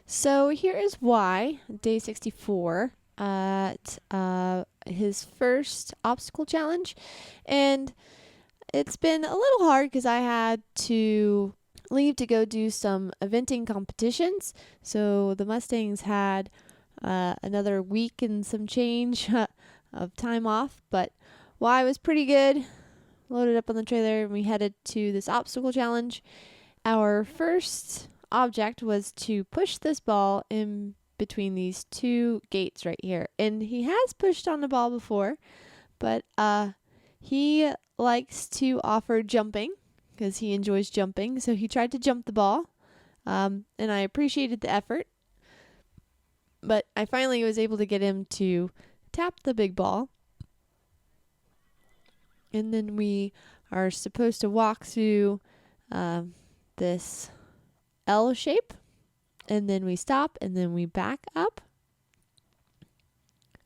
So here is why, day 64 at his first obstacle challenge. And it's been a little hard because I had to leave to go do some eventing competitions. So the Mustangs had another week and some change of time off. But why was pretty good. Loaded up on the trailer and we headed to this obstacle challenge. Our first object was to push this ball in between these two gates right here. And he has pushed on the ball before, but he likes to offer jumping because he enjoys jumping. So he tried to jump the ball, and I appreciated the effort. But I finally was able to get him to tap the big ball. And then we are supposed to walk through this L shape, and then we stop, and then we back up.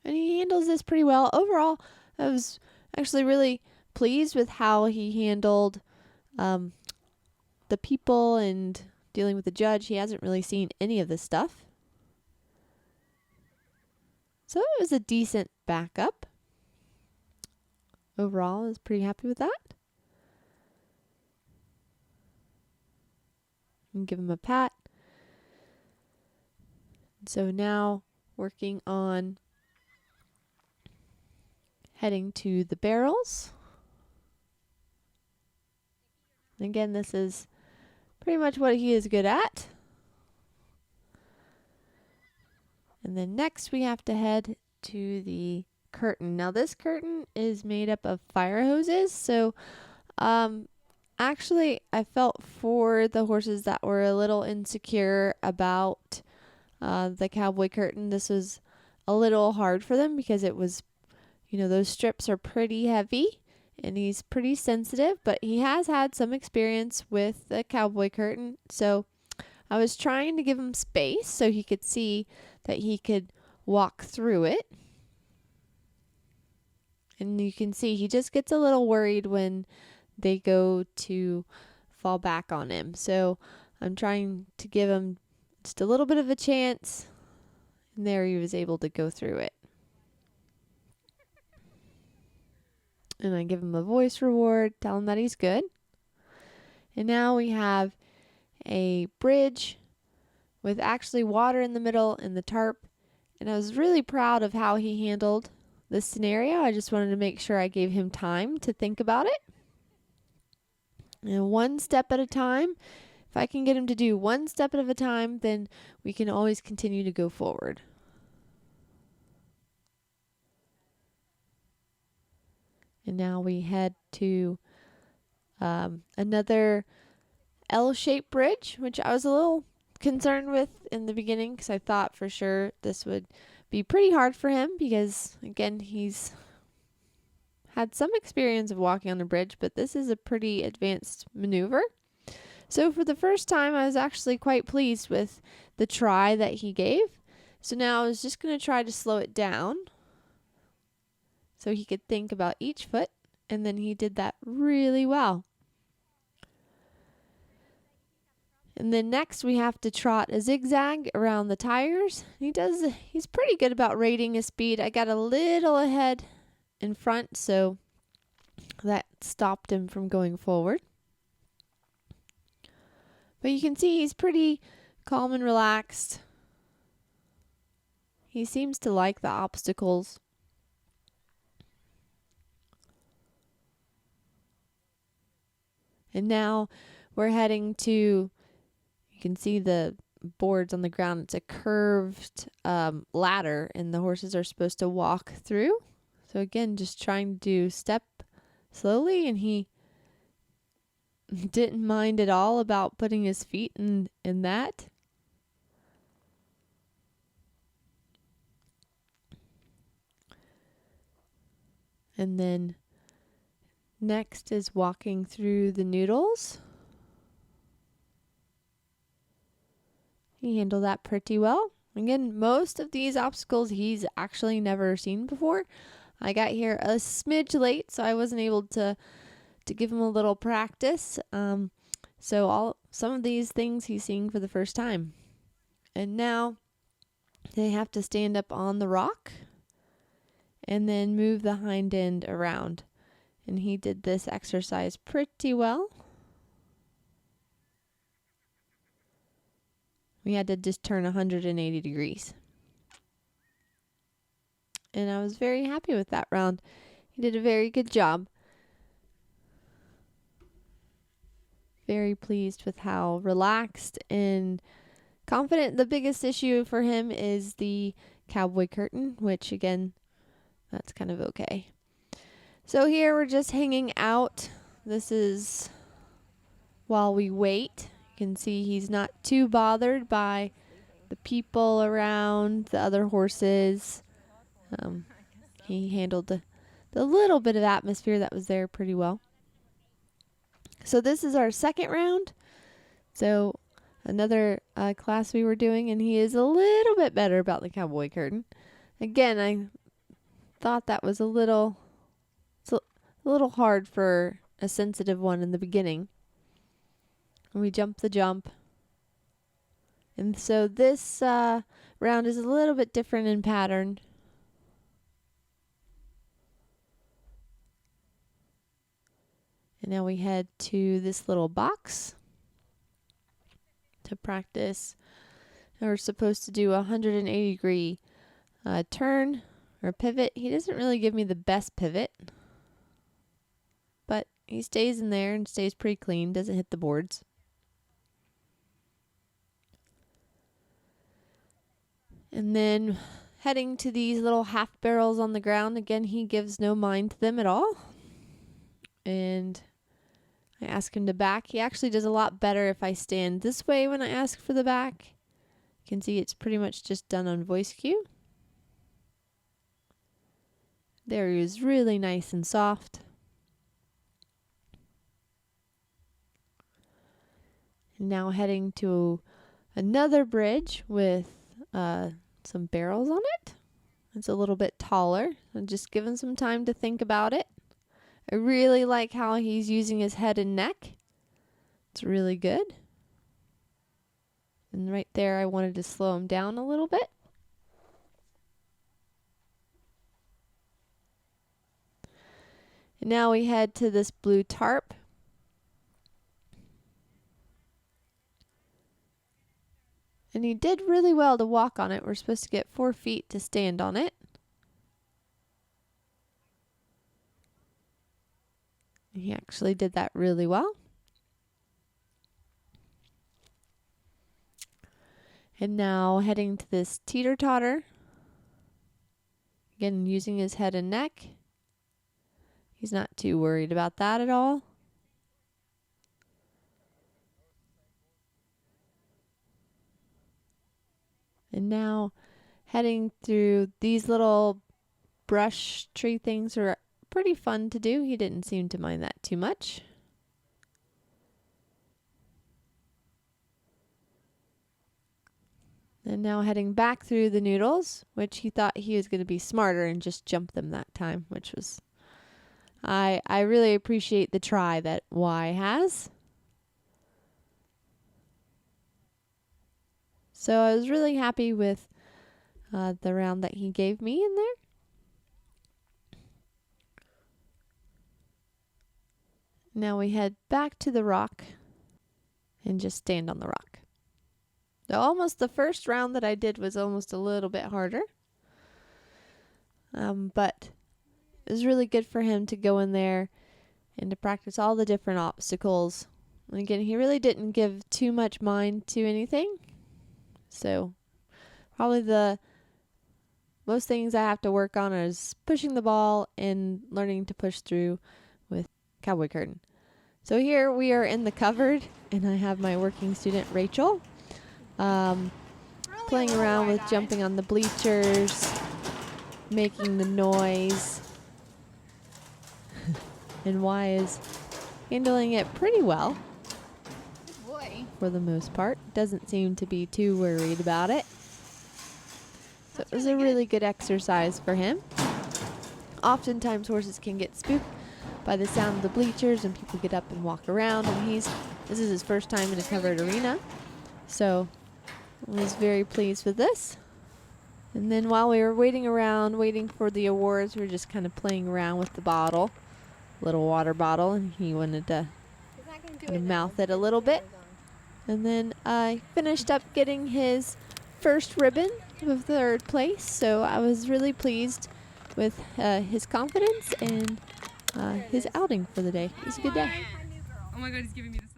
And he handles this pretty well. Overall, I was actually really pleased with how he handled the people and dealing with the judge. He hasn't really seen any of this stuff. So it was a decent backup. Overall, I was pretty happy with that. And give him a pat. So now working on heading to the barrels. Again, this is pretty much what he is good at. And then next we have to head to the curtain. Now this curtain is made up of fire hoses. So actually I felt for the horses that were a little insecure about the cowboy curtain. This was a little hard for them because it was, those strips are pretty heavy and he's pretty sensitive, but he has had some experience with the cowboy curtain. So I was trying to give him space so he could see that he could walk through it. And you can see he just gets a little worried when they go to fall back on him. So I'm trying to give him just a little bit of a chance. And there he was able to go through it. And I give him a voice reward, tell him that he's good. And now we have a bridge with actually water in the middle and the tarp. And I was really proud of how he handled this scenario. I just wanted to make sure I gave him time to think about it. And one step at a time. If I can get him to do one step at a time, then we can always continue to go forward. And now we head to another L-shaped bridge, which I was a little concerned with in the beginning because I thought for sure this would be pretty hard for him because, again, he's had some experience of walking on a bridge, but this is a pretty advanced maneuver. So for the first time, I was actually quite pleased with the try that he gave. So now I was just going to try to slow it down so he could think about each foot, and then he did that really well. And then next we have to trot a zigzag around the tires. He's pretty good about rating his speed. I got a little ahead in front, so that stopped him from going forward. But you can see he's pretty calm and relaxed. He seems to like the obstacles. And now we're heading to, you can see the boards on the ground. It's a curved ladder, and the horses are supposed to walk through. So again, just trying to step slowly, and he didn't mind at all about putting his feet in that. And then next is walking through the noodles. He handled that pretty well. Again, most of these obstacles he's actually never seen before. I got here a smidge late, so I wasn't able to give him a little practice. So some of these things he's seeing for the first time. And now they have to stand up on the rock and then move the hind end around. And he did this exercise pretty well. We had to just turn 180 degrees. And I was very happy with that round. He did a very good job. Very pleased with how relaxed and confident. The biggest issue for him is the cowboy curtain, which again, that's kind of okay. So here we're just hanging out. This is while we wait. You can see he's not too bothered by the people around, the other horses. He handled the little bit of atmosphere that was there pretty well. So this is our second round. So another class we were doing, and he is a little bit better about the cowboy curtain. Again, I thought that was a little hard for a sensitive one in the beginning. And we jump the jump. And so this round is a little bit different in pattern. And now we head to this little box to practice. And we're supposed to do a 180-degree turn or pivot. He doesn't really give me the best pivot, but he stays in there and stays pretty clean, doesn't hit the boards. And then heading to these little half barrels on the ground. Again, he gives no mind to them at all. And I ask him to back. He actually does a lot better if I stand this way when I ask for the back. You can see it's pretty much just done on voice cue. There he is, really nice and soft. And now heading to another bridge with some barrels on it. It's a little bit taller. I'm just giving some time to think about it. I really like how he's using his head and neck. It's really good. And right there, I wanted to slow him down a little bit. And now we head to this blue tarp. And he did really well to walk on it. We're supposed to get 4 feet to stand on it. He actually did that really well. And now heading to this teeter-totter. Again, using his head and neck. He's not too worried about that at all. And now heading through these little brush tree things are pretty fun to do. He didn't seem to mind that too much. And now heading back through the noodles, which he thought he was going to be smarter and just jump them that time, which was, I really appreciate the try that Y has. So I was really happy with the round that he gave me in there. Now we head back to the rock and just stand on the rock. So almost the first round that I did was almost a little bit harder. But it was really good for him to go in there and to practice all the different obstacles. And again, he really didn't give too much mind to anything. So probably the most things I have to work on is pushing the ball and learning to push through with cowboy curtain. So here we are in the covered, and I have my working student Rachel playing around with jumping on the bleachers, making the noise, and Y is handling it pretty well. For the most part, doesn't seem to be too worried about it. So it was a really good exercise for him. Oftentimes horses can get spooked by the sound of the bleachers and people get up and walk around, and this is his first time in a covered arena. So was very pleased with this. And then while we were waiting around, waiting for the awards, we were just kind of playing around with the bottle, little water bottle, and he wanted to kind of mouth it a little bit. And then I finished up getting his first ribbon of 3rd place, so I was really pleased with his confidence and his outing for the day. It was a good day. Oh my god, he's giving me this.